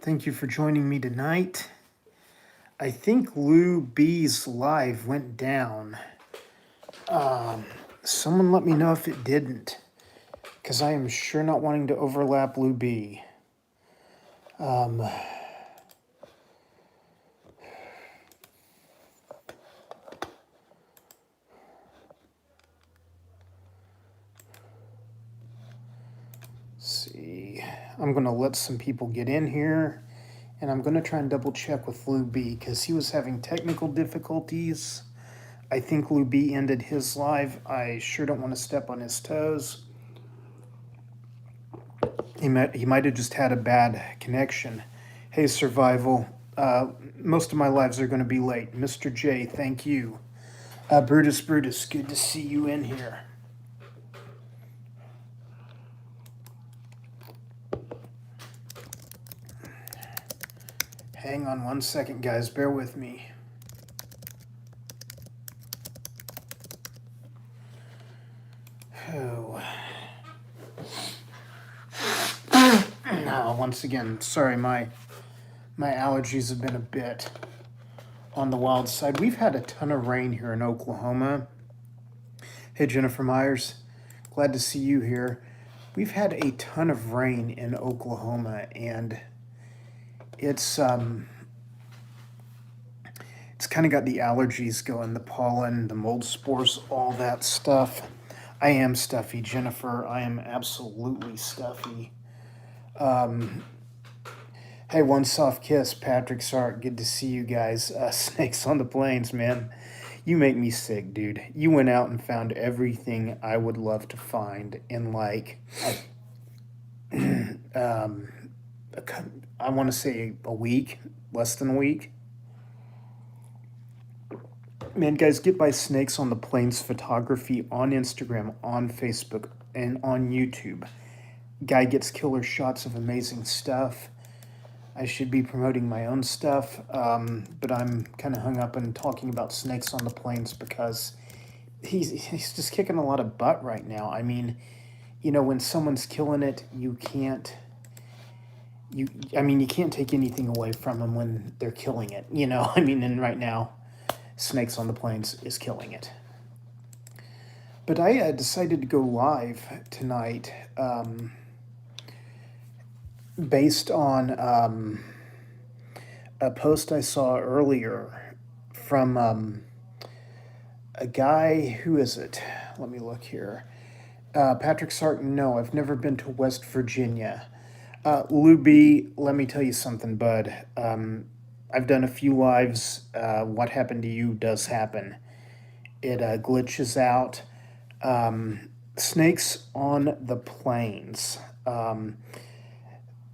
Thank you for joining me tonight. I think Lou B's live went down. Someone let me know if it didn't, because I am sure not wanting to overlap Lou B. See, I'm going to let some people get in here, and I'm going to try and double check with Lou B, because he was having technical difficulties. I think Lou B ended his live. I sure don't want to step on his toes. He might have just had a bad connection. Hey, Survival. Most of my lives are going to be late. Mr. J, thank you. Brutus, good to see you in here. Hang on 1 second, guys. Bear with me. Oh. Once again, sorry, my allergies have been a bit on the wild side. We've had a ton of rain here in Oklahoma. Hey, Jennifer Myers, glad to see you here. We've had a ton of rain in Oklahoma, and it's kind of got the allergies going, the pollen, the mold spores, all that stuff. I am stuffy, Jennifer. I am absolutely stuffy. Hey, one soft kiss, Patrick Sark. Good to see you guys. Snakes on the Plains, man. You make me sick, dude. You went out and found everything I would love to find in like, I want to say a week, less than a week. Man, guys, get by Snakes on the Plains photography on Instagram, on Facebook, and on YouTube. Guy gets killer shots of amazing stuff. I should be promoting my own stuff, but I'm kind of hung up on talking about Snakes on the Plains because he's just kicking a lot of butt right now. I mean, you know, when someone's killing it, you can't take anything away from them when they're killing it. You know, I mean, and right now, Snakes on the Plains is killing it. But I decided to go live tonight. Based on a post I saw earlier from a guy, who is it? Let me look here. Patrick Sarton, no, I've never been to West Virginia. Lou B, let me tell you something, bud. I've done a few lives. What happened to you does happen. It glitches out. Snakes on the Plains.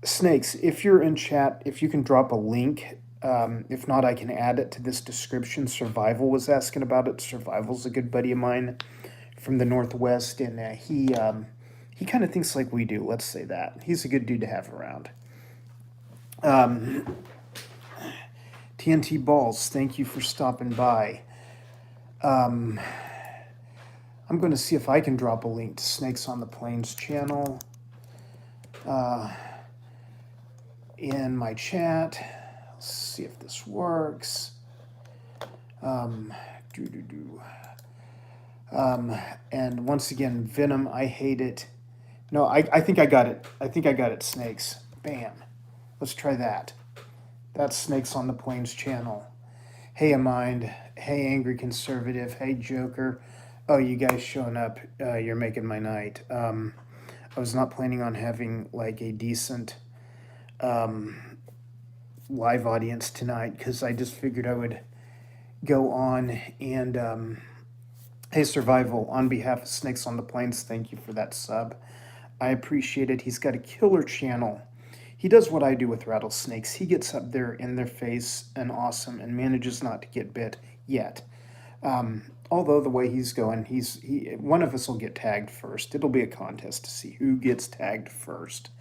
Snakes, if you're in chat, if you can drop a link. If not, I can add it to this description. Survival was asking about it. Survival's a good buddy of mine from the Northwest, and he kind of thinks like we do. Let's say that. He's a good dude to have around. TNT Balls, thank you for stopping by. I'm going to see if I can drop a link to Snakes on the Plains channel in my chat. Let's see if this works. And once again, Venom, I hate it. No, I think I got it. I think I got it, Snakes. Bam. Let's try that. That's Snakes on the Plains channel. Hey, Amind. Hey, Angry Conservative. Hey, Joker. Oh, you guys showing up. You're making my night. I was not planning on having like a decent live audience tonight because I just figured I would go on and hey, Survival, on behalf of Snakes on the Plains, thank you for that sub. I appreciate it. He's got a killer channel. He does what I do with rattlesnakes. He gets up there in their face and awesome and manages not to get bit yet. Although the way he's going, one of us will get tagged first. It'll be a contest to see who gets tagged first.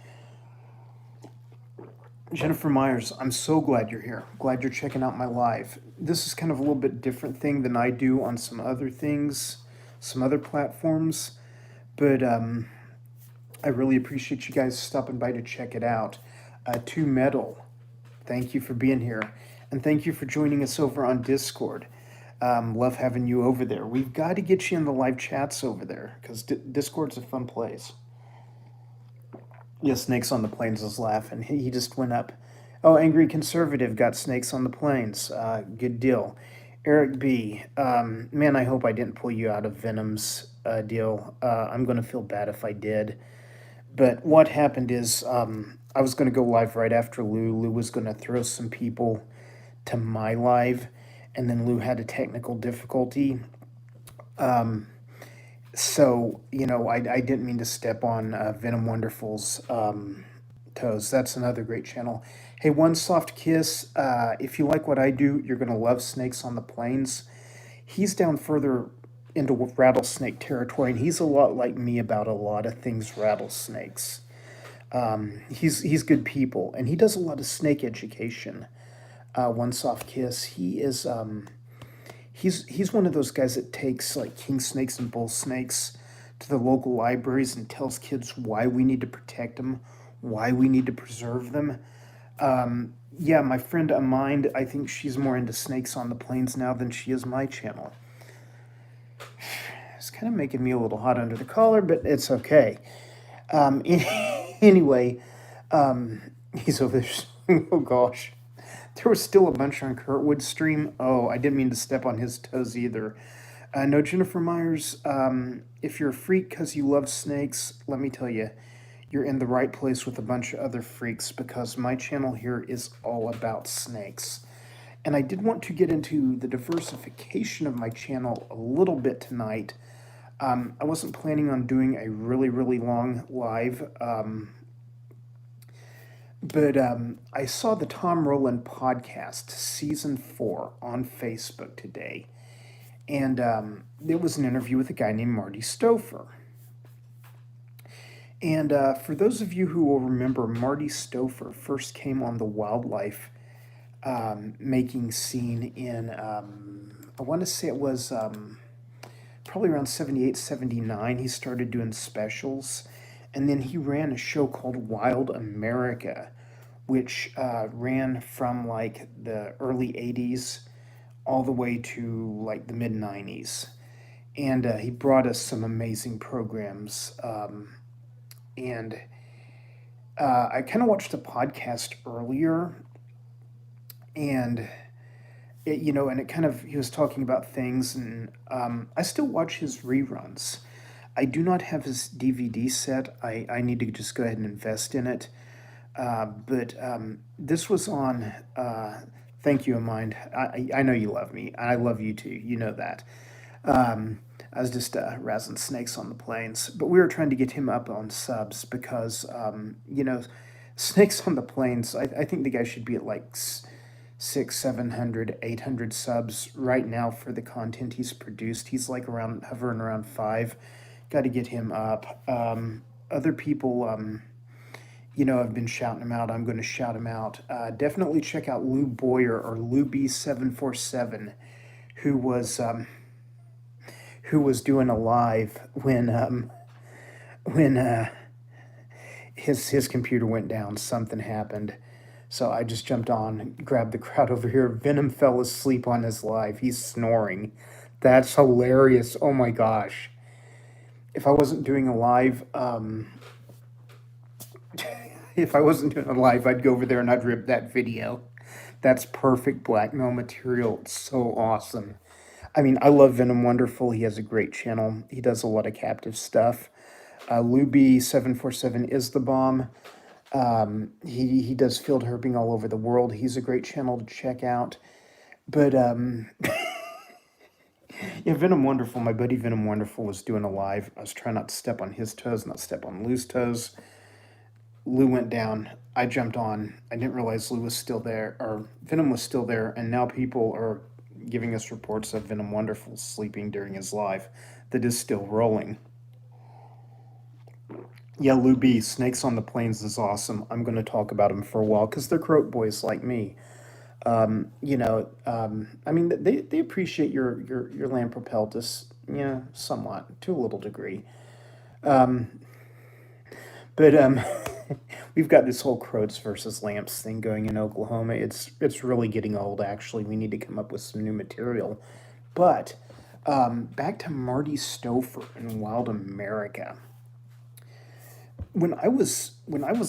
Jennifer Myers, I'm so glad you're here. Glad you're checking out my live. This is kind of a little bit different thing than I do on some other things, some other platforms. But I really appreciate you guys stopping by to check it out. 2 Metal, Thank you for being here. And thank you for joining us over on Discord. Love having you over there. We've got to get you in the live chats over there because Discord's a fun place. Yeah, Snakes on the Plains is laughing. He just went up. Oh, Angry Conservative got Snakes on the Plains. Good deal. Eric B. Man, I hope I didn't pull you out of Venom's deal. I'm going to feel bad if I did. But what happened is I was going to go live right after Lou. Lou was going to throw some people to my live, and then Lou had a technical difficulty. So, I didn't mean to step on Venom Wonderful's toes. That's another great channel. Hey, One Soft Kiss, if you like what I do, you're going to love Snakes on the Plains. He's down further into rattlesnake territory, and he's a lot like me about a lot of things rattlesnakes. He's good people, and he does a lot of snake education. One Soft Kiss, he's one of those guys that takes like king snakes and bull snakes to the local libraries and tells kids why we need to protect them, why we need to preserve them. Yeah, my friend Amind, I think she's more into Snakes on the Plains now than she is my channel. It's kind of making me a little hot under the collar, but it's okay. Anyway, he's over there. Oh gosh. There was still a bunch on Kurtwood's stream. Oh, I didn't mean to step on his toes either. No, Jennifer Myers, if you're a freak because you love snakes, let me tell you, you're in the right place with a bunch of other freaks because my channel here is all about snakes. And I did want to get into the diversification of my channel a little bit tonight. I wasn't planning on doing a really, really long live, but I saw the Tom Rowland podcast, season 4, on Facebook today. And there was an interview with a guy named Marty Stouffer. And for those of you who will remember, Marty Stouffer first came on the wildlife making scene in, I want to say it was probably around 78, 79. He started doing specials. And then he ran a show called Wild America, which ran from like the early 80s all the way to like the mid 90s. And he brought us some amazing programs. And I kind of watched the podcast earlier, and it kind of, he was talking about things, and I still watch his reruns. I do not have his DVD set. I need to just go ahead and invest in it. But this was on, thank you, Mind. I know you love me. I love you too. You know that. I was just razzing Snakes on the Plains. But we were trying to get him up on subs because, Snakes on the Plains, I think the guy should be at like 600, 700, 800 subs right now for the content he's produced. He's like hovering around 5. Got to get him up. Other people, I've been shouting him out. I'm going to shout him out. Definitely check out Lou Boyer or Lou B747, who was doing a live when his computer went down. Something happened. So I just jumped on, grabbed the crowd over here. Venom fell asleep on his live. He's snoring. That's hilarious. Oh my gosh. If I wasn't doing a live, I'd go over there and I'd rip that video. That's perfect blackmail material. It's so awesome. I mean, I love Venom Wonderful. He has a great channel. He does a lot of captive stuff. Luby747 is the bomb. He does field herping all over the world. He's a great channel to check out. But yeah, Venom Wonderful. My buddy Venom Wonderful was doing a live. I was trying not to step on his toes, not step on Lou's toes. Lou went down. I jumped on. I didn't realize Lou was still there, or Venom was still there, and now people are giving us reports of Venom Wonderful sleeping during his live that is still rolling. Yeah, Lou B, Snakes on the Plains is awesome. I'm going to talk about him for a while because they're croak boys like me. I mean, they appreciate your Lampropeltis, somewhat, to a little degree. But we've got this whole crows versus lamps thing going in Oklahoma. It's really getting old. Actually, we need to come up with some new material. But back to Marty Stouffer in Wild America. When I was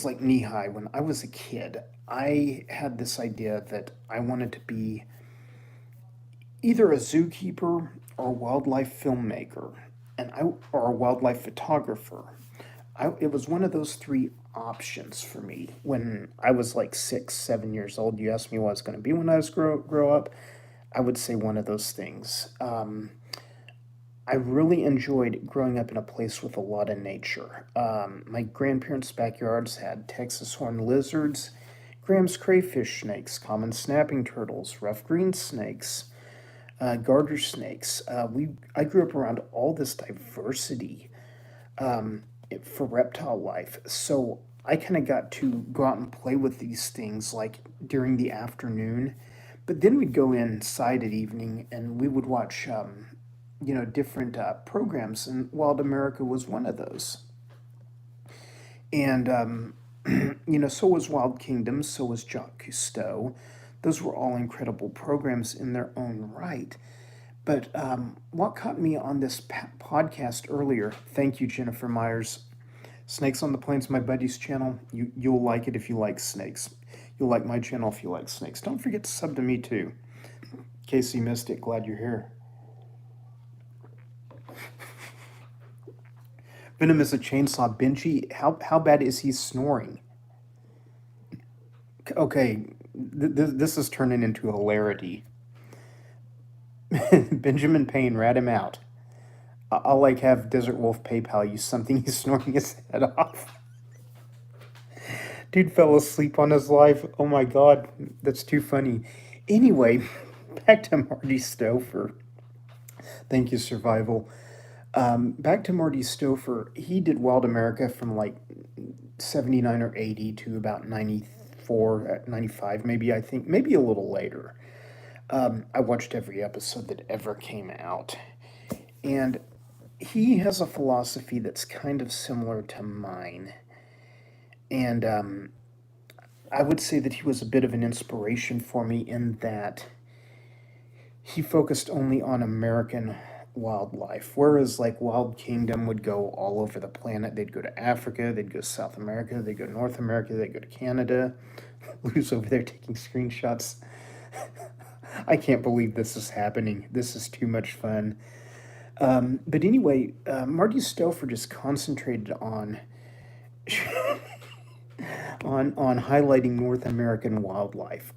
like knee high, when I was a kid, I had this idea that I wanted to be either a zookeeper or a wildlife filmmaker, or a wildlife photographer. It was one of those three options for me when I was like 6, 7 years old. You asked me what I was going to be when I was grow up. I would say one of those things. I really enjoyed growing up in a place with a lot of nature. My grandparents' backyards had Texas horned lizards, Graham's crayfish snakes, common snapping turtles, rough green snakes, garter snakes. I grew up around all this diversity for reptile life, so I kind of got to go out and play with these things like during the afternoon. But then we'd go inside at evening and we would watch, different programs, and Wild America was one of those. And so was Wild Kingdom, so was Jacques Cousteau. Those were all incredible programs in their own right. But what caught me on this podcast earlier, thank you, Jennifer Myers. Snakes on the Plains, my buddy's channel. You'll like it if you like snakes. You'll like my channel if you like snakes. Don't forget to sub to me too. Casey Mystic, glad you're here. Venom is a chainsaw. Benji, how bad is he snoring? Okay, this is turning into hilarity. Benjamin Payne, rat him out. I'll like have Desert Wolf PayPal you something he's snoring his head off. Dude fell asleep on his live. Oh my god, that's too funny. Anyway, back to Marty Stouffer. Thank you, Survival. Back to Marty Stouffer. He did Wild America from like 79 or 80 to about 94, 95, maybe, I think, maybe a little later. I watched every episode that ever came out. And he has a philosophy that's kind of similar to mine. And I would say that he was a bit of an inspiration for me in that he focused only on American wildlife, whereas like Wild Kingdom would go all over the planet. They'd go to Africa, they'd go to South America, they'd go to North America, they'd go to Canada. Lou's over there taking screenshots. I can't believe this is happening. This is too much fun. But anyway, Marty Stouffer just concentrated on on highlighting North American wildlife.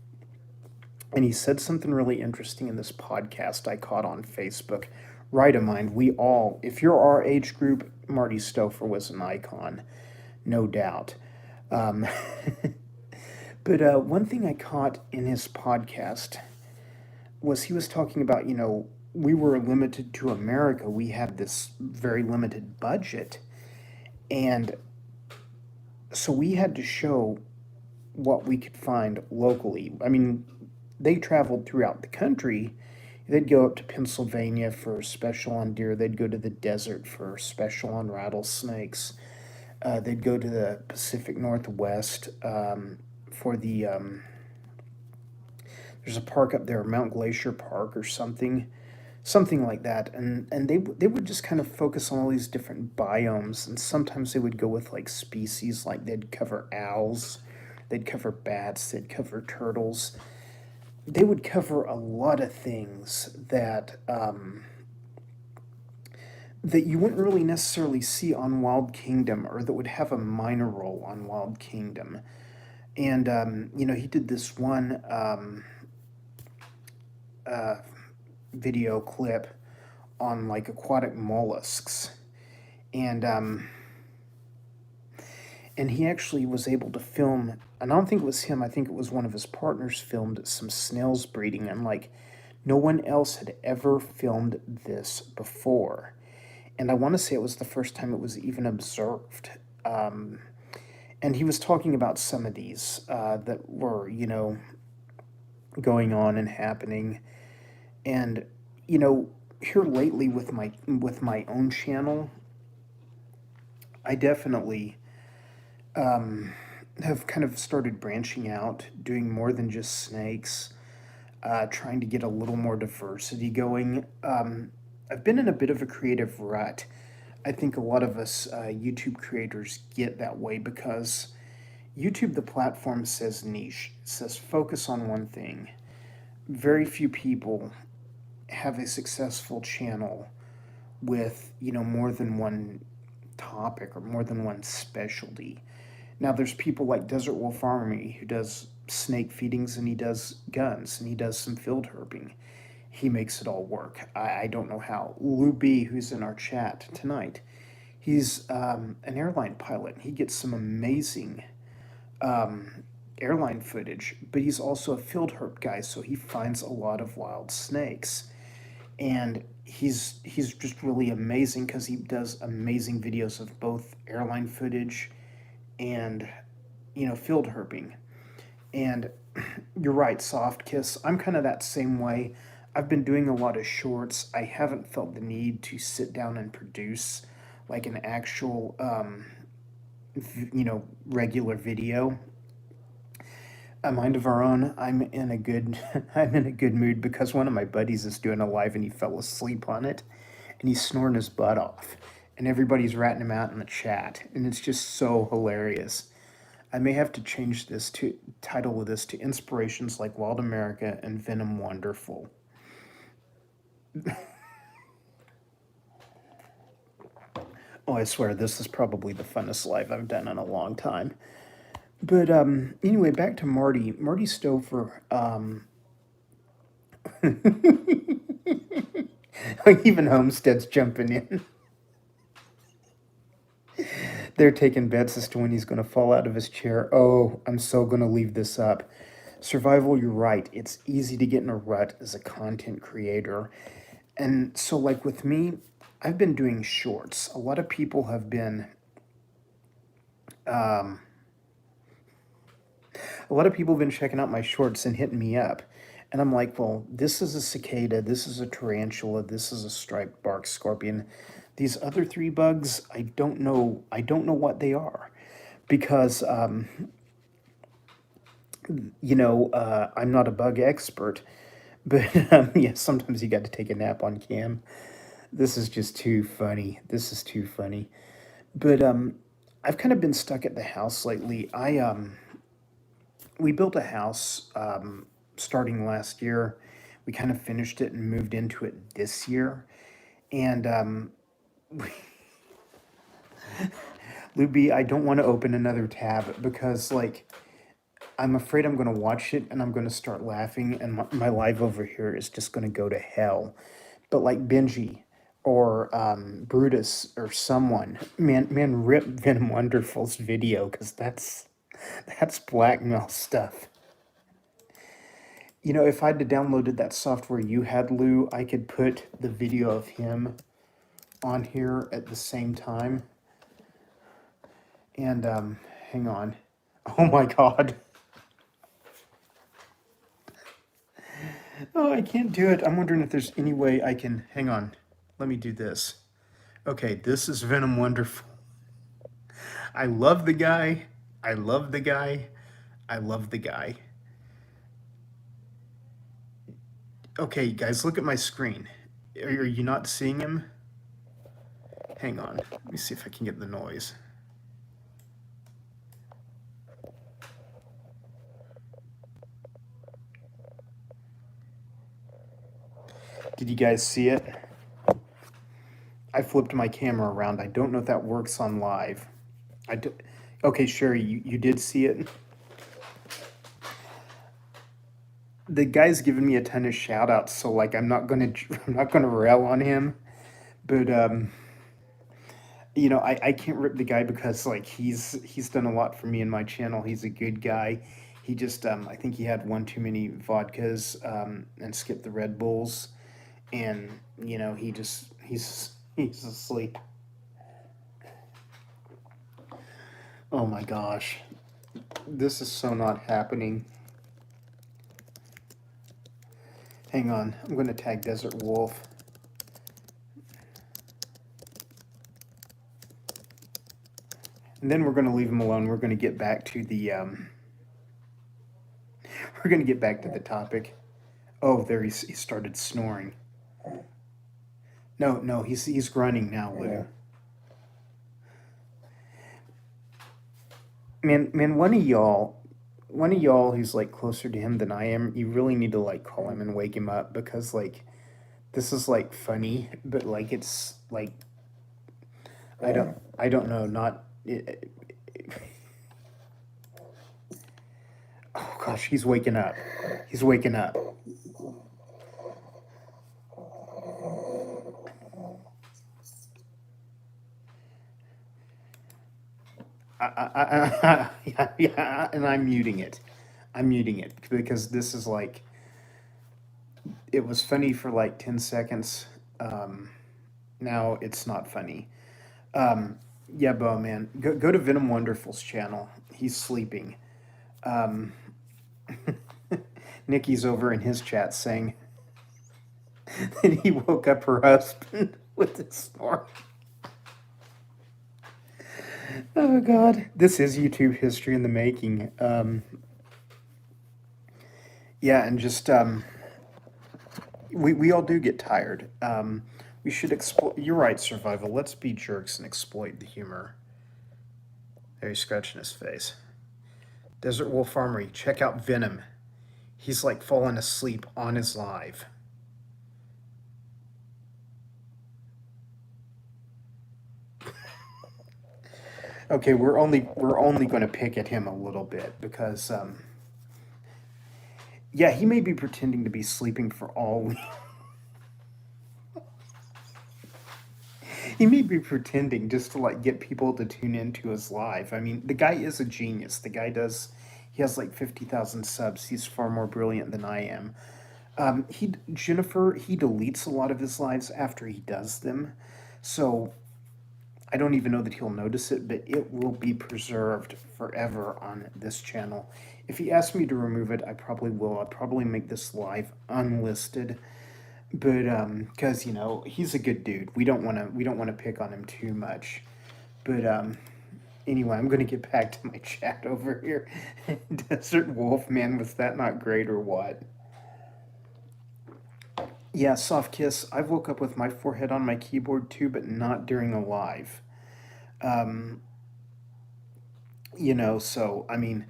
And he said something really interesting in this podcast I caught on Facebook. Right of mind, we all, if you're our age group, Marty Stouffer was an icon, no doubt. Um, but one thing I caught in his podcast was he was talking about, we were limited to America. We had this very limited budget. And so we had to show what we could find locally. I mean, they traveled throughout the country. They'd go up to Pennsylvania for special on deer. They'd go to the desert for special on rattlesnakes. They'd go to the Pacific Northwest for the. There's a park up there, Mount Glacier Park or something like that. And they would just kind of focus on all these different biomes. And sometimes they would go with like species, like they'd cover owls, they'd cover bats, they'd cover turtles. They would cover a lot of things that you wouldn't really necessarily see on Wild Kingdom, or that would have a minor role on Wild Kingdom. And he did this one video clip on like aquatic mollusks, and he actually was able to film, and I don't think it was him, I think it was one of his partners, filmed some snails breeding, and like no one else had ever filmed this before. And I want to say it was the first time it was even observed. And he was talking about some of these that were, going on and happening. And, here lately with my own channel, I definitely have kind of started branching out, doing more than just snakes, trying to get a little more diversity going. I've been in a bit of a creative rut. I think a lot of us YouTube creators get that way because YouTube, the platform, says niche, it says focus on one thing. Very few people have a successful channel with, more than one topic or more than one specialty. Now, there's people like Desert Wolf Army who does snake feedings and he does guns and he does some field herping. He makes it all work. I don't know how. Lou B, who's in our chat tonight, he's an airline pilot. He gets some amazing airline footage, but he's also a field herp guy, so he finds a lot of wild snakes. And he's just really amazing because he does amazing videos of both airline footage and field herping. And you're right, Soft Kiss. I'm kind of that same way. I've been doing a lot of shorts. I haven't felt the need to sit down and produce like an actual, regular video. A mind of our own. I'm in a good, I'm in a good mood because one of my buddies is doing a live and he fell asleep on it, and he's snoring his butt off, and everybody's ratting him out in the chat, and it's just so hilarious. I may have to change this to title of this to Inspirations Like Wild America and Venom Wonderful. Oh, I swear this is probably the funnest live I've done in a long time. But anyway, back to Marty. Marty Stover. Even Homestead's jumping in. They're taking bets as to when he's going to fall out of his chair. Oh, I'm so going to leave this up. Survival, you're right. It's easy to get in a rut as a content creator. And so, like with me, I've been doing shorts. A lot of people have been. A lot of people have been checking out my shorts and hitting me up. And I'm like, well, this is a cicada, this is a tarantula, this is a striped bark scorpion. These other three bugs, I don't know what they are. Because, I'm not a bug expert. But, yeah, sometimes you got to take a nap on cam. This is just too funny. This is too funny. But, I've kind of been stuck at the house lately. We built a house starting last year. We kind of finished it and moved into it this year. And Luby, I don't want to open another tab because, like, I'm afraid I'm going to watch it and I'm going to start laughing, and my live over here is just going to go to hell. But like Benji or Brutus or someone, man, rip Venom Wonderful's video because that's blackmail stuff. If I'd have downloaded that software you had, Lou, I could put the video of him on here at the same time. And, hang on. Oh my God. Oh, I can't do it. I'm wondering if there's any way I can, hang on. Let me do this. Okay, this is Venom Wonderful. I love the guy. I love the guy. I love the guy. Okay, guys, look at my screen. Are you not seeing him? Hang on. Let me see if I can get the noise. Did you guys see it? I flipped my camera around. I don't know if that works on live. Okay, Sherry, you did see it? The guy's giving me a ton of shout outs, so like I'm not gonna rail on him. But I can't rip the guy because like he's done a lot for me in my channel. He's a good guy. He just I think he had one too many vodkas and skipped the Red Bulls, and he's asleep. Oh my gosh, this is so not happening. Hang on, I'm going to tag Desert Wolf. And then we're going to leave him alone. We're going to get back to the we're going to get back to the topic. Oh, there he started snoring. No, no, he's grunting now, Lou. Man, one of y'all who's like closer to him than I am, you really need to like call him and wake him up because like this is like funny, but like it's like I don't know, not oh gosh, he's waking up. He's waking up. Yeah, yeah, and I'm muting it. I'm muting it because this is like it was funny for like 10 seconds. Um, Now it's not funny. Um, yeah, Bo, man, go to Venom Wonderful's channel. He's sleeping. Um, Nikki's over in his chat saying that he woke up her husband with his snore. Oh God, this is YouTube history in the making. Yeah, and just we all do get tired. We should exploit. You're right, survival. Let's be jerks and exploit the humor. There, he's scratching his face. Desert Wolf Armory. Check out Venom. He's like falling asleep on his live. Okay, we're only going to pick at him a little bit because yeah, he may be pretending to be sleeping for all we he may be pretending just to like get people to tune into his live. I mean, the guy is a genius. The guy does he has like 50,000 subs. He's far more brilliant than I am. He deletes a lot of his lives after he does them. So I don't even know that he'll notice it, but it will be preserved forever on this channel. If he asks me to remove it, I probably will. I'll probably make this live unlisted, but because you know he's a good dude. We don't want to pick on him too much. But anyway, I'm gonna get back to my chat over here. Desert Wolf, man, was that not great or what? Yeah, soft kiss. I've woke up with my forehead on my keyboard too, but not during a live. Um, so I mean,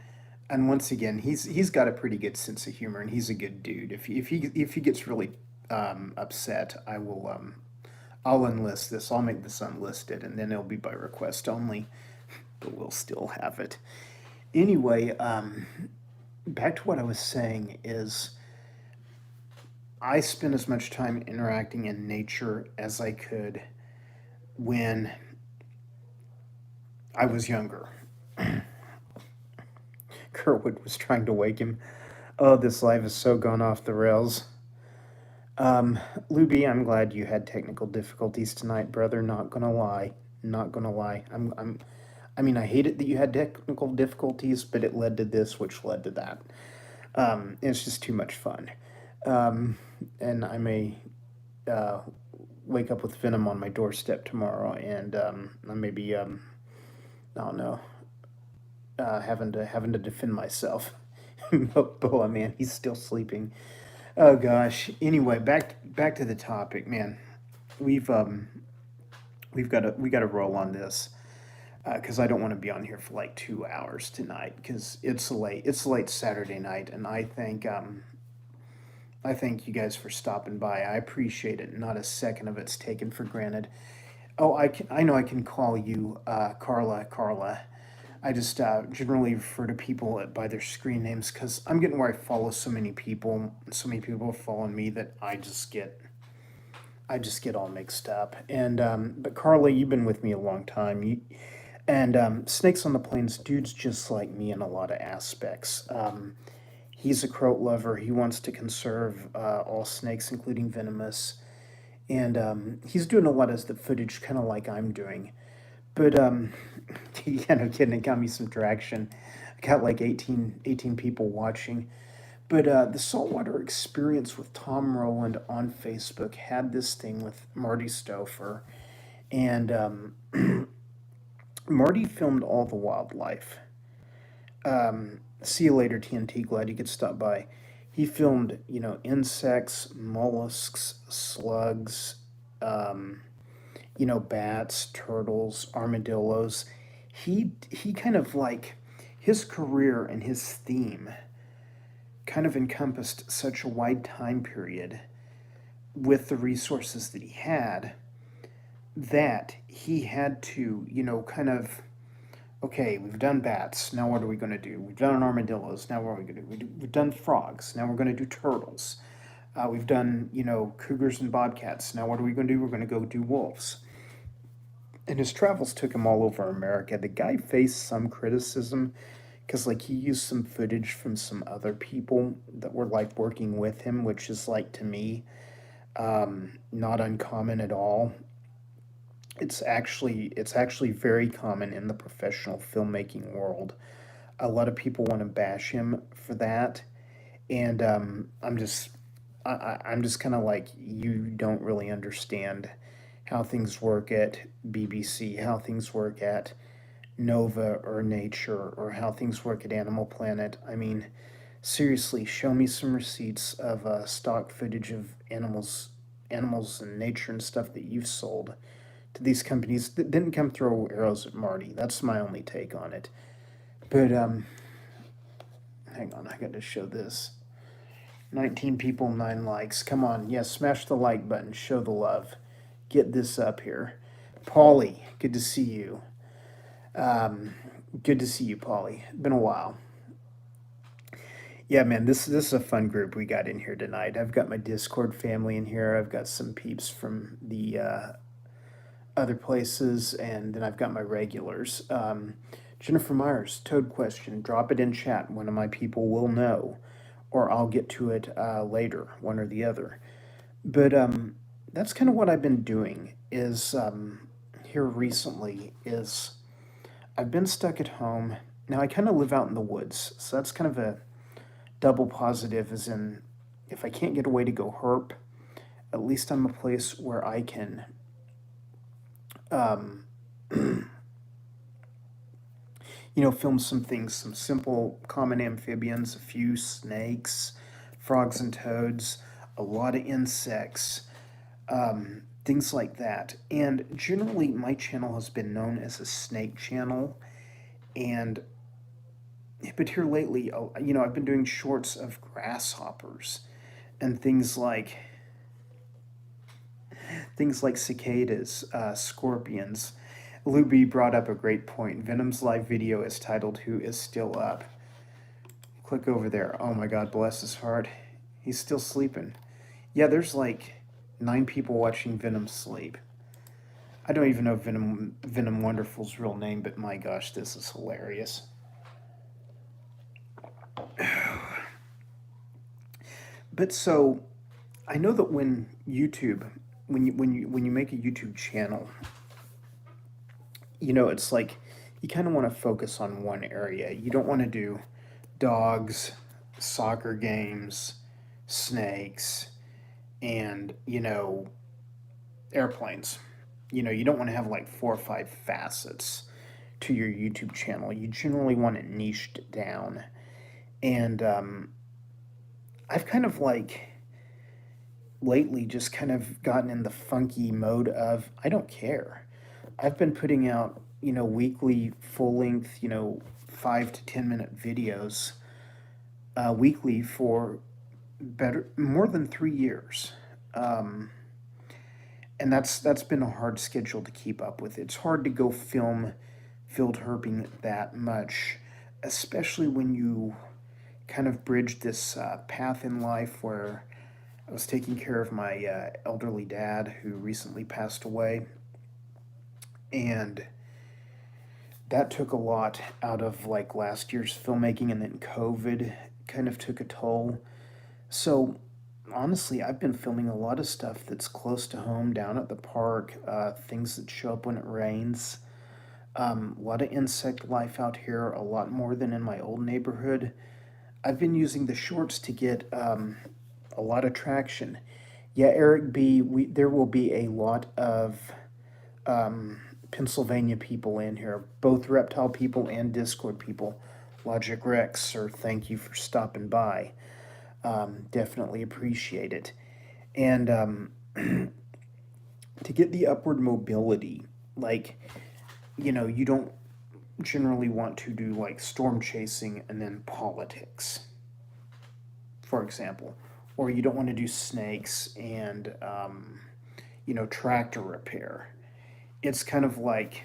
and once again, he's got a pretty good sense of humor, and he's a good dude. If he gets really upset, I'll enlist this. I'll make this unlisted, and then it'll be by request only, but we'll still have it anyway. Back to what I was saying is. I spent as much time interacting in nature as I could when I was younger. Kerwood was trying to wake him. Oh, this life has so gone off the rails. Luby, I'm glad you had technical difficulties tonight, brother. Not gonna lie. Not gonna lie. I mean, I hate it that you had technical difficulties, but it led to this, which led to that. It's just too much fun. And I may uh, wake up with Venom on my doorstep tomorrow, and I may be, I don't know, having to defend myself. Boa, man, he's still sleeping. Oh gosh. Anyway, back to the topic, man. We've um we got to roll on this because I don't want to be on here for like 2 hours tonight because it's late Saturday night, and I thank you guys for stopping by. I appreciate it. Not a second of it's taken for granted. Oh, I know I can call you Carla. Carla. I just generally refer to people by their screen names because I'm getting where I follow so many people. So many people are following me that I just get all mixed up. And but Carla, you've been with me a long time. And Snakes on the Plains, dude's just like me in a lot of aspects. He's a croat lover. He wants to conserve all snakes, including venomous. And he's doing a lot of the footage, kind of like I'm doing. But kidding, it got me some traction. I got like 18 people watching. But the saltwater experience with Tom Rowland on Facebook had this thing with Marty Stouffer, and Marty filmed all the wildlife. See you later, TNT. Glad you could stop by. He filmed, insects, mollusks, slugs, um, bats, turtles, armadillos. He kind of like his career and his theme kind of encompassed such a wide time period with the resources that he had that he had to, kind of, okay, we've done bats. Now what are we going to do? We've done armadillos. Now what are we going to do? We've done frogs. Now we're going to do turtles. We've done, cougars and bobcats. Now what are we going to do? We're going to go do wolves. And his travels took him all over America. The guy faced some criticism because, like, he used some footage from some other people that were, like, working with him, which is, like, to me, not uncommon at all. It's actually very common in the professional filmmaking world. A lot of people want to bash him for that, and I'm just kind of like, you don't really understand how things work at BBC, how things work at Nova or Nature, or how things work at Animal Planet. I mean, seriously, show me some receipts of stock footage of animals and nature and stuff that you've sold to these companies that didn't come throw arrows at Marty. That's my only take on it. But hang on, I got to show this. 19 people, 9 likes. Come on, yes, smash the like button. Show the love. Get this up here. Paulie, good to see you. Um, Good to see you, Paulie. Been a while. Yeah, man, this is a fun group we got in here tonight. I've got my Discord family in here. I've got some peeps from the other places, and then I've got my regulars. Jennifer Myers, Toad question. Drop it in chat. One of my people will know, or I'll get to it later, one or the other. But that's kind of what I've been doing. Is here recently is I've been stuck at home. Now I kind of live out in the woods, so that's kind of a double positive. As in, if I can't get away to go herp, at least I'm a place where I can um, film some things, some simple common amphibians, a few snakes, frogs and toads, a lot of insects, things like that. And generally, my channel has been known as a snake channel. And but here lately, I've been doing shorts of grasshoppers and things like cicadas, scorpions. Luby brought up a great point. Venom's live video is titled "Who is Still Up." Click over there. Oh my God, bless his heart. He's still sleeping. Yeah, there's like 9 people watching Venom sleep. I don't even know Venom Wonderful's real name, but my gosh, this is hilarious. But so I know that when you make a YouTube channel, it's like you kind of want to focus on one area. You don't want to do dogs, soccer games, snakes, and airplanes. You don't want to have like 4 or 5 facets to your YouTube channel. You generally want it niched down. And I've kind of like lately just kind of gotten in the funky mode of I don't care. I've been putting out, weekly full length, 5 to 10 minute videos weekly for better more than 3 years. Um, and that's been a hard schedule to keep up with. It's hard to go film field herping that much, especially when you kind of bridge this path in life where I was taking care of my elderly dad who recently passed away, and that took a lot out of like last year's filmmaking, and then COVID kind of took a toll. So honestly, I've been filming a lot of stuff that's close to home, down at the park, things that show up when it rains. A lot of insect life out here, a lot more than in my old neighborhood. I've been using the shorts to get a lot of traction. Yeah, Eric B, there will be a lot of Pennsylvania people in here, both reptile people and Discord people. Logic Rex, sir, thank you for stopping by. Definitely appreciate it. And to get the upward mobility, like, you don't generally want to do like storm chasing and then politics, for example, or you don't want to do snakes and tractor repair. It's kind of like,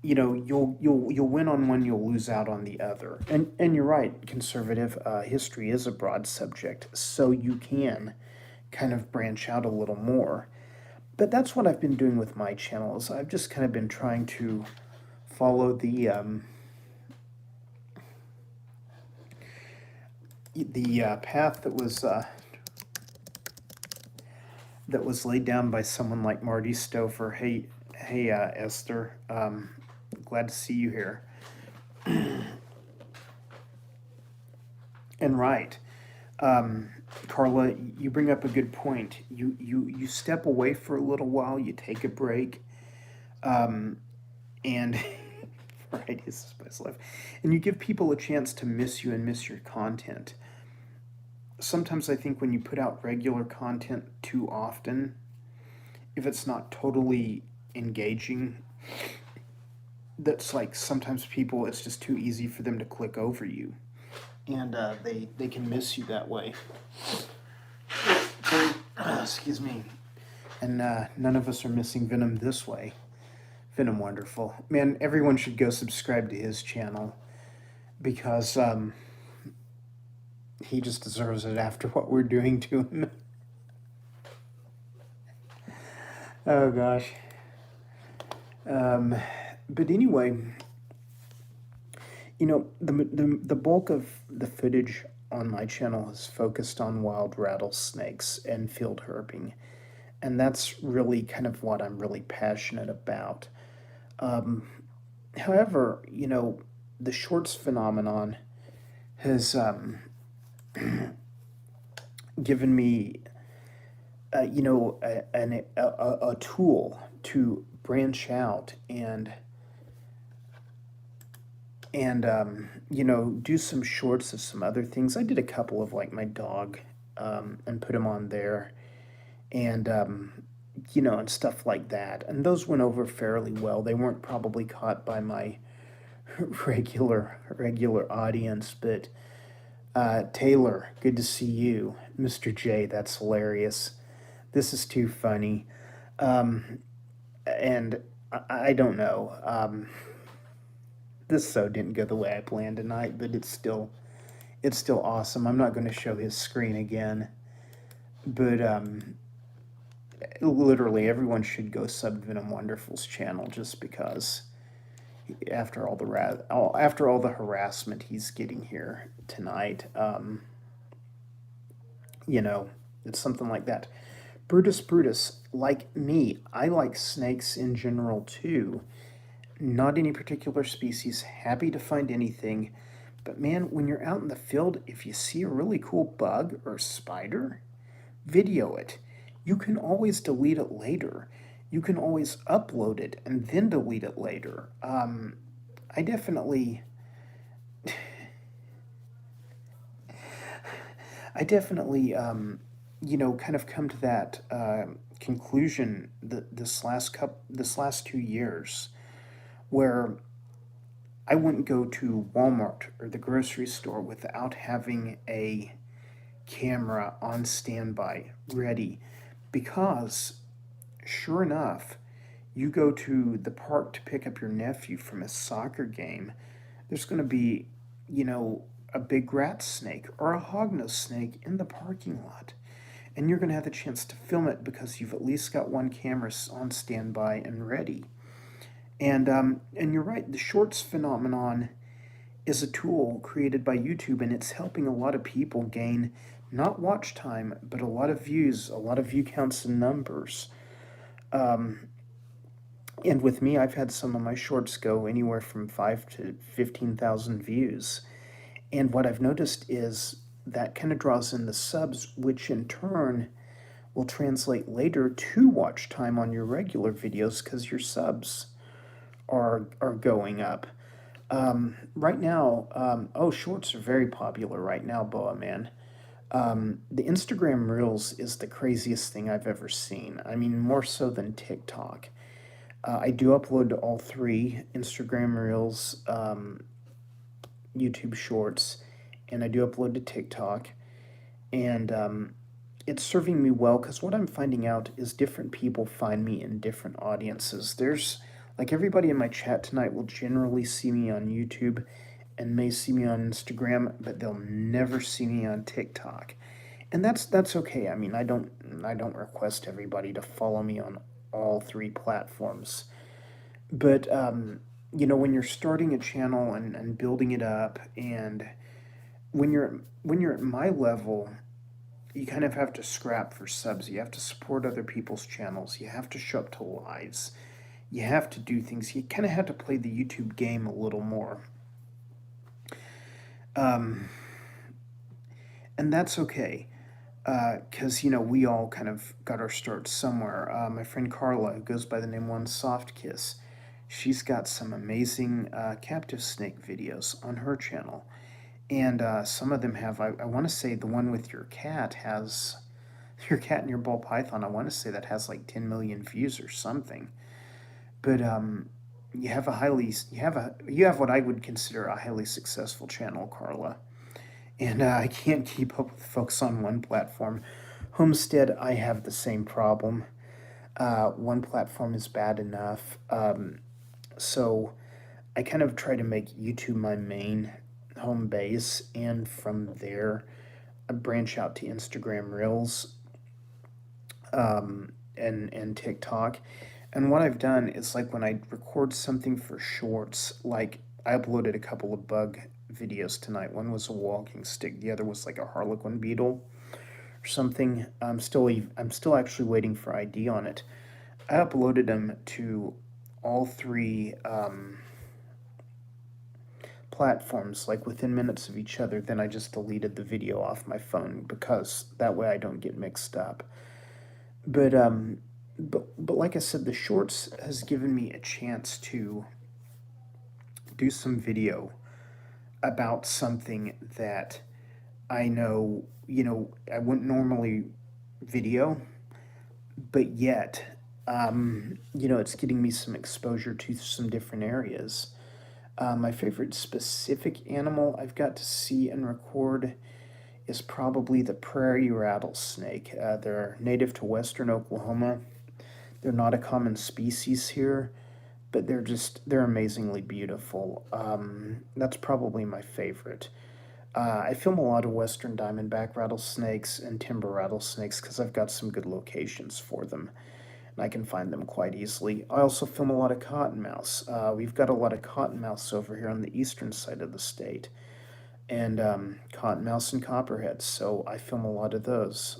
you'll win on one, you'll lose out on the other. And you're right, conservative history is a broad subject, so you can kind of branch out a little more. But that's what I've been doing with my channel. Is I've just kind of been trying to follow the path that was laid down by someone like Marty Stouffer. Hey, Esther. Glad to see you here. And right, Carla, you bring up a good point. You step away for a little while. You take a break, and right, this is my life, and you give people a chance to miss you and miss your content. Sometimes I think when you put out regular content too often, if it's not totally engaging, that's like sometimes people, it's just too easy for them to click over you, and they can miss you that way. Excuse me. And none of us are missing Venom this way. Venom wonderful. Man, everyone should go subscribe to his channel because he just deserves it after what we're doing to him. Oh gosh. But anyway, the bulk of the footage on my channel is focused on wild rattlesnakes and field herping, and that's really kind of what I'm really passionate about. However, the shorts phenomenon has given me, a tool to branch out and do some shorts of some other things. I did a couple of like my dog, and put him on there, and and stuff like that. And those went over fairly well. They weren't probably caught by my regular audience, but Taylor, good to see you. Mr. J, that's hilarious. This is too funny. And I don't know. This so didn't go the way I planned tonight, but it's still awesome. I'm not going to show his screen again, but literally everyone should go sub Venom Wonderful's channel just because after all the harassment he's getting here tonight, it's something like that. Brutus, like me, I like snakes in general too. Not any particular species, happy to find anything. But man, when you're out in the field, if you see a really cool bug or spider, video it. You can always delete it later. You can always upload it and then delete it later. I definitely kind of come to that conclusion that this last 2 years, where I wouldn't go to Walmart or the grocery store without having a camera on standby ready, because sure enough, you go to the park to pick up your nephew from a soccer game, there's going to be, a big rat snake or a hognose snake in the parking lot. And you're going to have the chance to film it because you've at least got one camera on standby and ready. And you're right, the shorts phenomenon is a tool created by YouTube, and it's helping a lot of people gain not watch time, but a lot of views, a lot of view counts and numbers. And with me, I've had some of my shorts go anywhere from 5 to 15,000 views. And what I've noticed is that kind of draws in the subs, which in turn will translate later to watch time on your regular videos because your subs are going up. Right now, oh, shorts are very popular right now, Boa Man. The Instagram Reels is the craziest thing I've ever seen. I mean, more so than TikTok. I do upload to all three Instagram Reels, YouTube Shorts, and I do upload to TikTok. And it's serving me well because what I'm finding out is different people find me in different audiences. There's like everybody in my chat tonight will generally see me on YouTube and may see me on Instagram, but they'll never see me on TikTok. And that's okay. I mean, I don't request everybody to follow me on all three platforms. But when you're starting a channel and building it up, and when you're at my level, you kind of have to scrap for subs. You have to support other people's channels. You have to show up to lives. You have to do things. You kind of have to play the YouTube game a little more. Um, and that's okay. Because, we all kind of got our start somewhere. My friend Carla, who goes by the name One Soft Kiss, she's got some amazing captive snake videos on her channel. And some of them have, I want to say the one with your cat has, your cat and your ball python, I want to say that has like 10 million views or something. But you have what I would consider a highly successful channel, Carla. And I can't keep up with folks on one platform. Homestead, I have the same problem. One platform is bad enough. So I kind of try to make YouTube my main home base, and from there, I branch out to Instagram Reels, and TikTok. And what I've done is like when I record something for shorts, like I uploaded a couple of bug videos tonight. One was a walking stick, the other was like a harlequin beetle or something. I'm still actually waiting for ID on it. I uploaded them to all three platforms like within minutes of each other. Then I just deleted the video off my phone because that way I don't get mixed up. But but like I said, the shorts has given me a chance to do some video about something that I know, I wouldn't normally video, but yet, it's getting me some exposure to some different areas. My favorite specific animal I've got to see and record is probably the prairie rattlesnake. They're native to western Oklahoma. They're not a common species here, but they're amazingly beautiful. That's probably my favorite. I film a lot of western diamondback rattlesnakes and timber rattlesnakes because I've got some good locations for them, and I can find them quite easily. I also film a lot of cottonmouths. We've got a lot of cottonmouths over here on the eastern side of the state, and cottonmouths and copperheads, so I film a lot of those.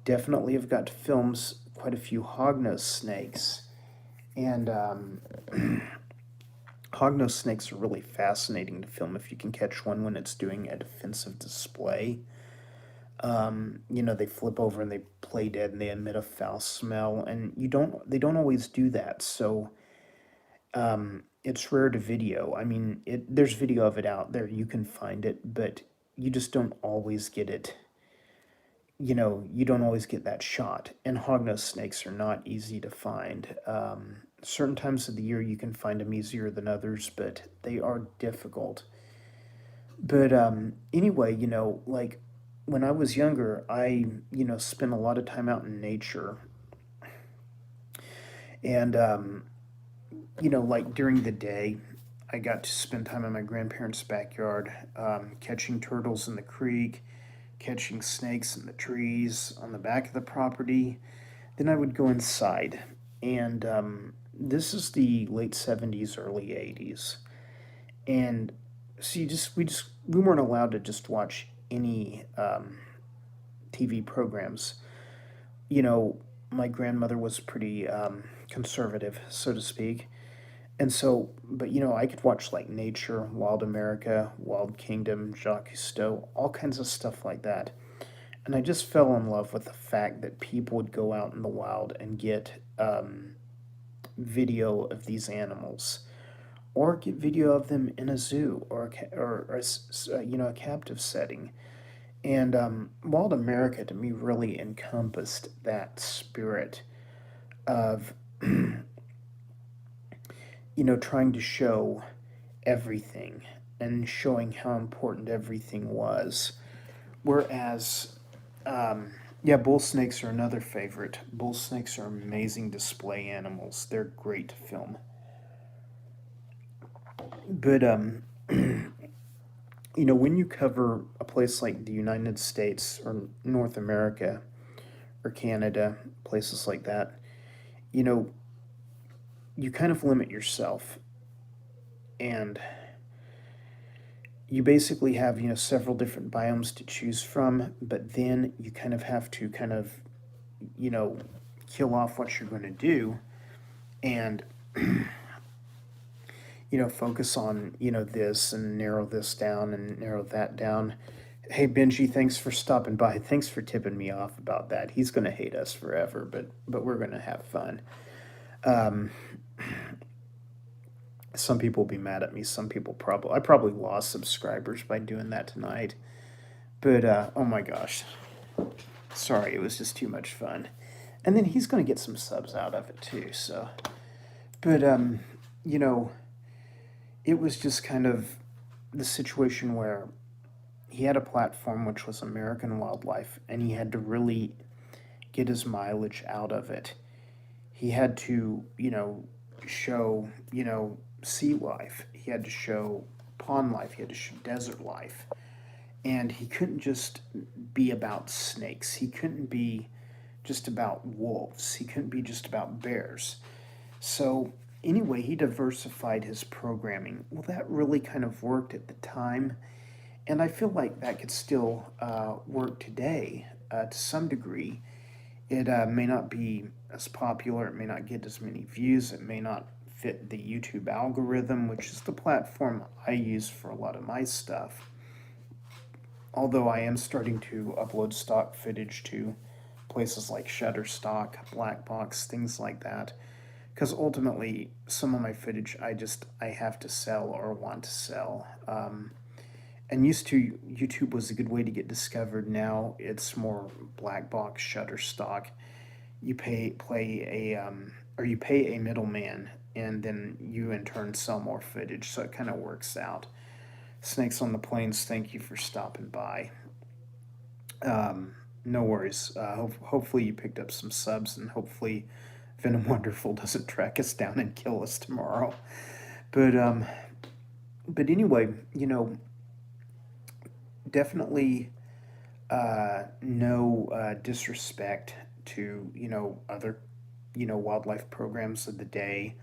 Definitely have got films quite a few hognose snakes, and hognose snakes are really fascinating to film if you can catch one when it's doing a defensive display. They flip over and they play dead and they emit a foul smell, and they don't always do that. So it's rare to video. I mean, there's video of it out there. You can find it, but you just don't always get it. You don't always get that shot. And hognose snakes are not easy to find. Certain times of the year you can find them easier than others, but they are difficult. But anyway, like when I was younger, I, spent a lot of time out in nature. And, like during the day, I got to spend time in my grandparents' backyard, catching turtles in the creek, catching snakes in the trees on the back of the property. Then I would go inside. And this is the late 70s, early 80s. And see, we weren't allowed to just watch any TV programs. You know, my grandmother was pretty conservative, so to speak. And so, but I could watch like Nature, Wild America, Wild Kingdom, Jacques Cousteau, all kinds of stuff like that. And I just fell in love with the fact that people would go out in the wild and get video of these animals, or get video of them in a zoo, or a captive setting. And Wild America to me really encompassed that spirit of trying to show everything and showing how important everything was. Whereas, yeah, bull snakes are another favorite. Bull snakes are amazing display animals. They're great to film. But when you cover a place like the United States or North America or Canada, places like that, you know, you kind of limit yourself, and you basically have several different biomes to choose from, but then you kind of have to you know kill off what you're going to do, and focus on this and narrow this down and narrow that down. Hey Benji, thanks for stopping by. Thanks for tipping me off about that. He's going to hate us forever, but we're going to have fun. um, some people will be mad at me. Some people I probably lost subscribers by doing that tonight. But oh my gosh, sorry, it was just too much fun. And then he's going to get some subs out of it too. So, but you know, it was just kind of the situation where he had a platform which was American wildlife, and he had to really get his mileage out of it. He had to, show, sea life. He had to show pond life. He had to show desert life. And he couldn't just be about snakes. He couldn't be just about wolves. He couldn't be just about bears. So, anyway, he diversified his programming. Well, that really kind of worked at the time. And I feel like that could still work today to some degree. It may not be as popular, it may not get as many views, it may not fit the YouTube algorithm, which is the platform I use for a lot of my stuff. Although I am starting to upload stock footage to places like Shutterstock, Blackbox, things like that. Because ultimately, some of my footage I have to sell or want to sell. And used to, YouTube was a good way to get discovered. Now it's more Blackbox, Shutterstock. You pay a middleman, and then you in turn sell more footage. So it kind of works out. Snakes on the Plains, thank you for stopping by. No worries. Hopefully you picked up some subs, and hopefully Venom Wonderful doesn't track us down and kill us tomorrow. But anyway, definitely no disrespect to other wildlife programs of the day,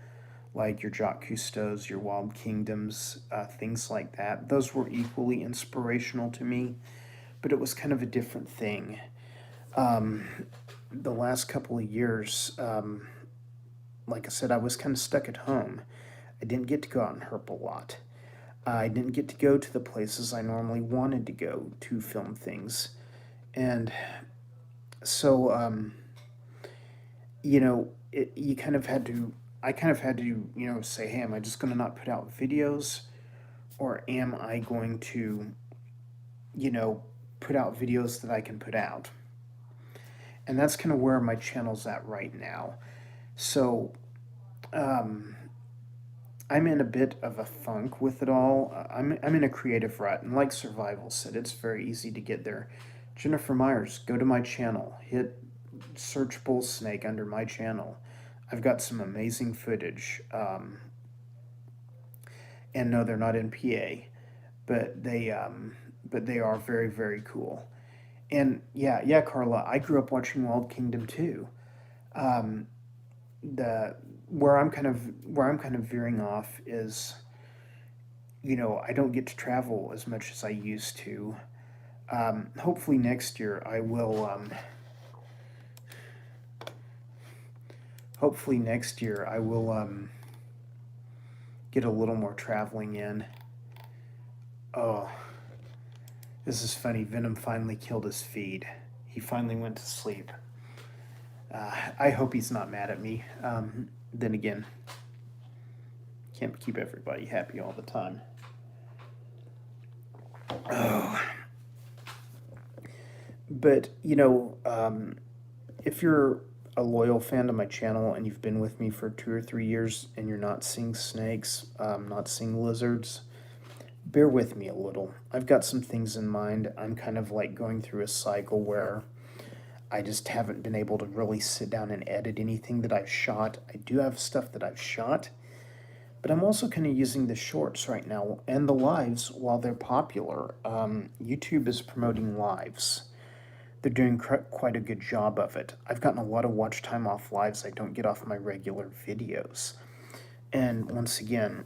like your Jacques Cousteau's, your Wild Kingdoms, things like that. Those were equally inspirational to me, but it was kind of a different thing. Um, the last couple of years, like I said, I was kind of stuck at home. I didn't get to go out and herp a lot. I didn't get to go to the places I normally wanted to go to film things. And so, you kind of had to, I kind of had to, say, hey, am I just going to not put out videos? Or am I going to, you know, put out videos that I can put out? And that's kind of where my channel's at right now. So, um, I'm in a bit of a funk with it all. I'm in a creative rut, and like Survival said, it's very easy to get there. Jennifer Myers, go to my channel, hit search Bull Snake under my channel. I've got some amazing footage. And no, they're not in PA, but they are very, very cool. And yeah, Carla, I grew up watching Wild Kingdom too. Um, the where I'm kind of veering off is, I don't get to travel as much as I used to. Hopefully next year I will. Hopefully next year I will get a little more traveling in. Oh, this is funny. Venom finally killed his feed. He finally went to sleep. I hope he's not mad at me. Then again, can't keep everybody happy all the time. Oh, but if you're a loyal fan to my channel and you've been with me for 2 or 3 years and you're not seeing snakes, not seeing lizards, bear with me a little. I've got some things in mind. I'm kind of like going through a cycle where I just haven't been able to really sit down and edit anything that I've shot. I do have stuff that I've shot, but I'm also kind of using the shorts right now and the lives while they're popular. YouTube is promoting lives. They're doing quite a good job of it. I've gotten a lot of watch time off lives I don't get off my regular videos. And once again,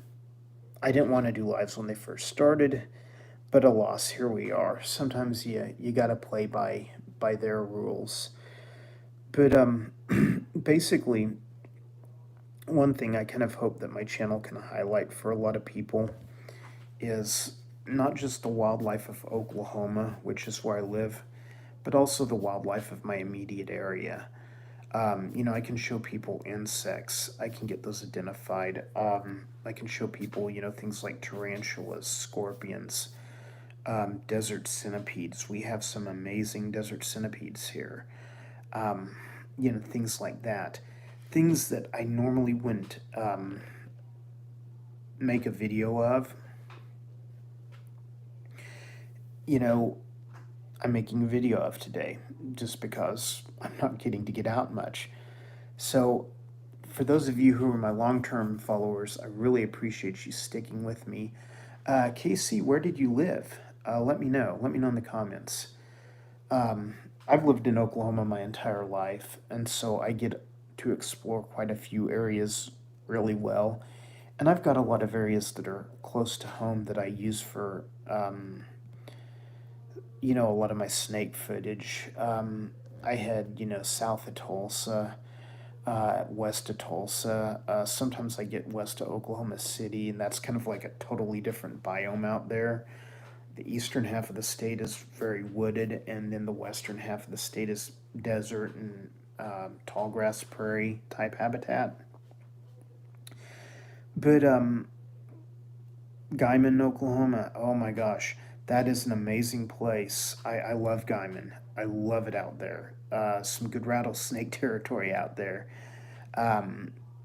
I didn't want to do lives when they first started, but alas, here we are. Sometimes you gotta play by their rules. But basically, one thing I kind of hope that my channel can highlight for a lot of people is not just the wildlife of Oklahoma, which is where I live, but also the wildlife of my immediate area. I can show people insects. I can get those identified. I can show people, things like tarantulas, scorpions, desert centipedes. We have some amazing desert centipedes here. Things like that. Things that I normally wouldn't make a video of. I'm making a video of today just because I'm not getting to get out much. So, for those of you who are my long term followers, I really appreciate you sticking with me. Casey, where did you live? Let me know. Let me know in the comments. I've lived in Oklahoma my entire life, and so I get to explore quite a few areas really well. And I've got a lot of areas that are close to home that I use for, a lot of my snake footage. I had, south of Tulsa, west of Tulsa. Sometimes I get west of Oklahoma City, and that's kind of like a totally different biome out there. The eastern half of the state is very wooded, and then the western half of the state is desert and tall grass prairie type habitat. But Guyman, Oklahoma, oh my gosh, that is an amazing place. I love Guyman. I love it out there. Some good rattlesnake territory out there.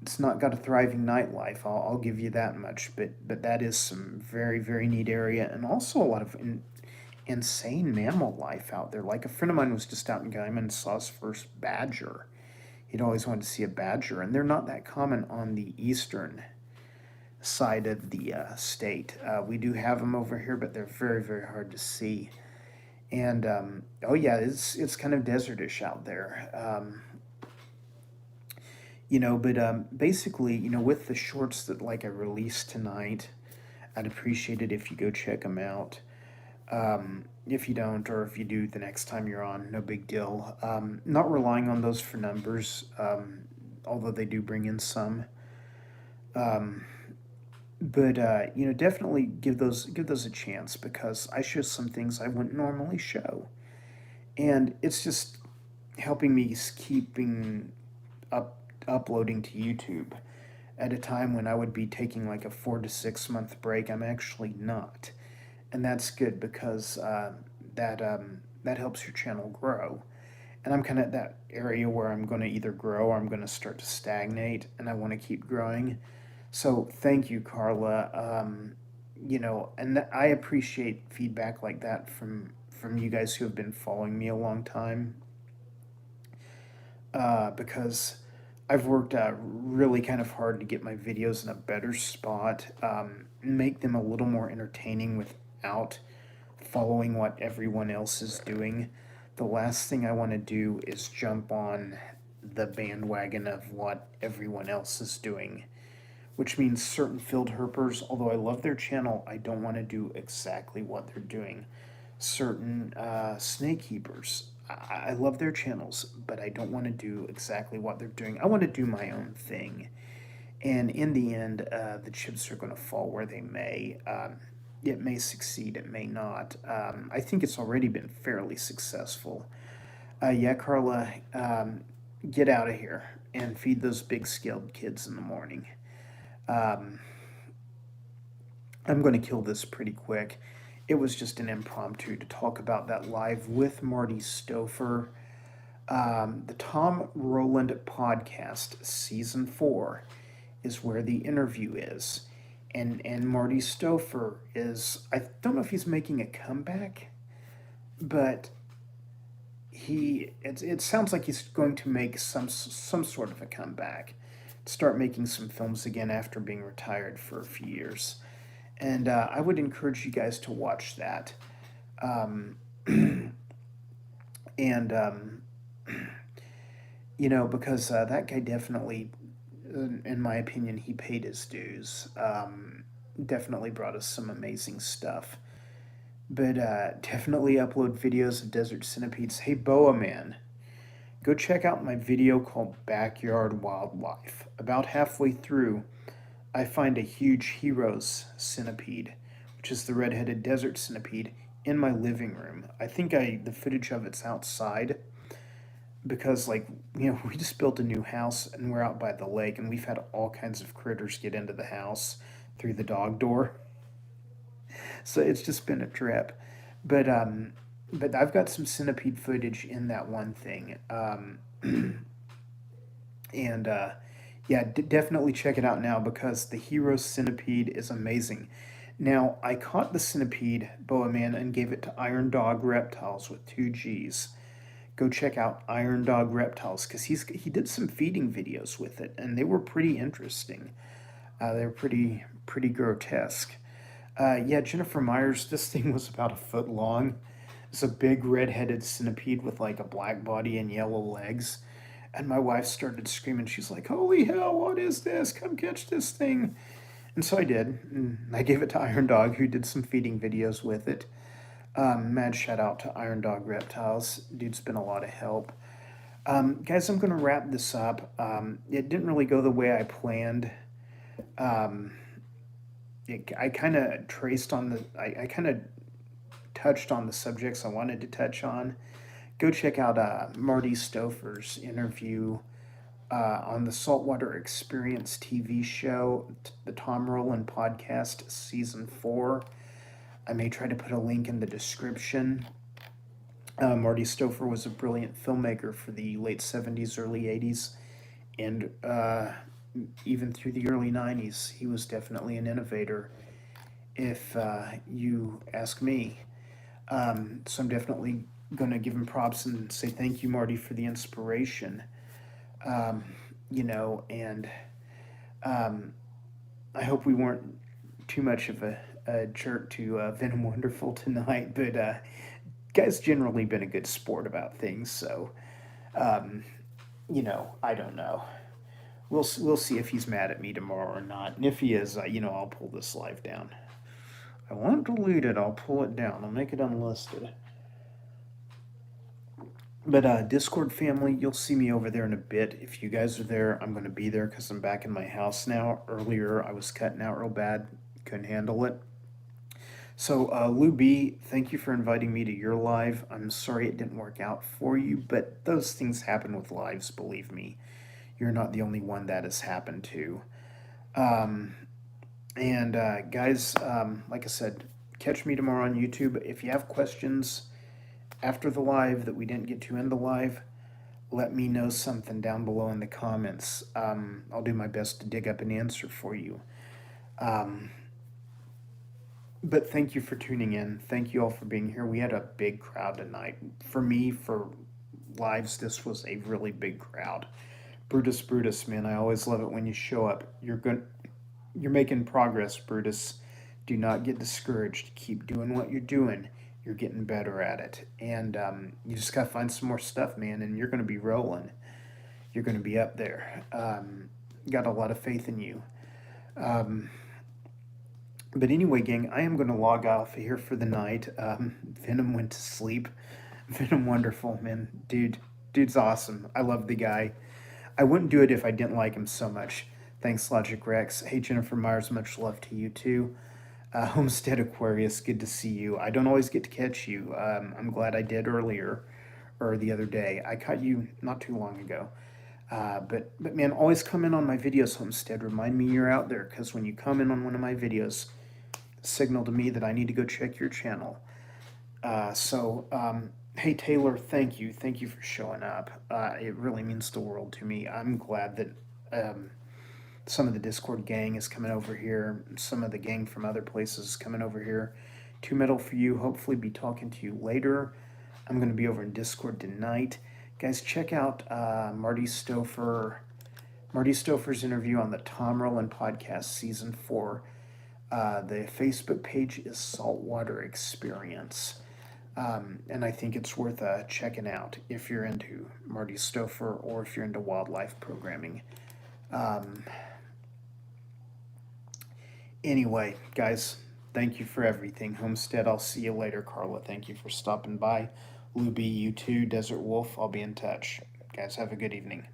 It's not got a thriving nightlife. I'll give you that much. But that is some very very neat area, and also a lot of insane mammal life out there. Like a friend of mine was just out in Guyman and saw his first badger. He'd always wanted to see a badger, and they're not that common on the eastern side of the state. We do have them over here, but they're very very hard to see. And oh yeah, it's kind of desertish out there. But basically, with the shorts that like I released tonight, I'd appreciate it if you go check them out. If you don't, or if you do the next time you're on, no big deal. Not relying on those for numbers, although they do bring in some. Um, but definitely give those a chance because I show some things I wouldn't normally show, and it's just helping me keeping uploading to YouTube at a time when I would be taking like a 4 to 6 month break. I'm actually not, and that's good because that helps your channel grow. And I'm kind of at that area where I'm going to either grow or I'm going to start to stagnate, and I want to keep growing. So thank you, Carla. And I appreciate feedback like that from you guys who have been following me a long time. Because I've worked really kind of hard to get my videos in a better spot, make them a little more entertaining without following what everyone else is doing. The last thing I want to do is jump on the bandwagon of what everyone else is doing, which means certain field herpers, although I love their channel, I don't want to do exactly what they're doing. Certain snake keepers, I love their channels, but I don't want to do exactly what they're doing. I want to do my own thing. And in the end, the chips are going to fall where they may. It may succeed, it may not. I think it's already been fairly successful. Yeah, Carla, get out of here and feed those big scaled kids in the morning. Um, I'm going to kill this pretty quick. It was just an impromptu to talk about that live with Marty Stouffer. The Tom Roland podcast, season 4, is where the interview is. And Marty Stouffer is, I don't know if he's making a comeback, but it sounds like he's going to make some sort of a comeback, start making some films again after being retired for a few years. And I would encourage you guys to watch that. Um, and because that guy definitely, in my opinion, he paid his dues. Definitely brought us some amazing stuff. But definitely upload videos of desert centipedes. Hey, Boa Man, go check out my video called Backyard Wildlife. About halfway through, I find a huge Heroes centipede, which is the red-headed desert centipede, in my living room. I think the footage of it's outside because we just built a new house and we're out by the lake and we've had all kinds of critters get into the house through the dog door. So it's just been a trip. But I've got some centipede footage in that one thing. And yeah, definitely check it out now because the hero centipede is amazing. Now, I caught the centipede, Boa Man, and gave it to Iron Dog Reptiles with 2 G's. Go check out Iron Dog Reptiles because he did some feeding videos with it, and they were pretty interesting. They're pretty grotesque. Yeah, Jennifer Myers. This thing was about a foot long. It's a big red-headed centipede with like a black body and yellow legs. And my wife started screaming. She's like, "Holy hell! What is this? Come catch this thing!" And so I did. And I gave it to Iron Dog, who did some feeding videos with it. Mad shout out to Iron Dog Reptiles. Dude's been a lot of help. Guys, I'm going to wrap this up. It didn't really go the way I planned. Um, I kind of traced on I kind of touched on the subjects I wanted to touch on. Go check out Marty Stouffer's interview on the Saltwater Experience TV show, the Tom Rowland podcast, season 4. I may try to put a link in the description. Marty Stouffer was a brilliant filmmaker for the late 70s, early 80s, and even through the early 90s. He was definitely an innovator, if you ask me. So I'm definitely going to give him props and say thank you, Marty, for the inspiration. Um, and um, I hope we weren't too much of a jerk to Venom Wonderful tonight, but guy's generally been a good sport about things, so um, I don't know. We'll see if he's mad at me tomorrow or not, and if he is, I'll pull this live down. I won't delete it. I'll pull it down. I'll make it unlisted. But Discord family, you'll see me over there in a bit. If you guys are there, I'm going to be there because I'm back in my house now. Earlier, I was cutting out real bad. Couldn't handle it. So, Lou B, thank you for inviting me to your live. I'm sorry it didn't work out for you, but those things happen with lives, believe me. You're not the only one that has happened to. Um, and guys, like I said, catch me tomorrow on YouTube. If you have questions after the live that we didn't get to in the live, let me know something down below in the comments. I'll do my best to dig up an answer for you. Um, but thank you for tuning in. Thank you all for being here. We had a big crowd tonight. For me, for lives, this was a really big crowd. Brutus, man, I always love it when you show up. You're making progress, Brutus. Do not get discouraged. Keep doing what you're doing. You're getting better at it. And you just got to find some more stuff, man, and you're going to be rolling. You're going to be up there. Got a lot of faith in you. Um, but anyway, gang, I am going to log off here for the night. Venom went to sleep. Venom Wonderful, man. Dude's awesome. I love the guy. I wouldn't do it if I didn't like him so much. Thanks, Logic Rex. Hey, Jennifer Myers, much love to you too. Homestead Aquarius, good to see you. I don't always get to catch you. I'm glad I did earlier. or the other day. I caught you not too long ago. But man, always come in on my videos, Homestead. Remind me you're out there, because when you come in on one of my videos, signal to me that I need to go check your channel. Hey Taylor, thank you. Thank you for showing up. It really means the world to me. I'm glad that some of the Discord gang is coming over here. Some of the gang from other places is coming over here. Two Metal for you. Hopefully, be talking to you later. I'm going to be over in Discord tonight. Guys, check out Marty Stouffer's interview on the Tom Rowland podcast, season 4. The Facebook page is Saltwater Experience. And I think it's worth checking out if you're into Marty Stouffer or if you're into wildlife programming. Anyway, guys, thank you for everything. Homestead, I'll see you later. Carla, thank you for stopping by. Luby, you too. Desert Wolf, I'll be in touch. Guys, have a good evening.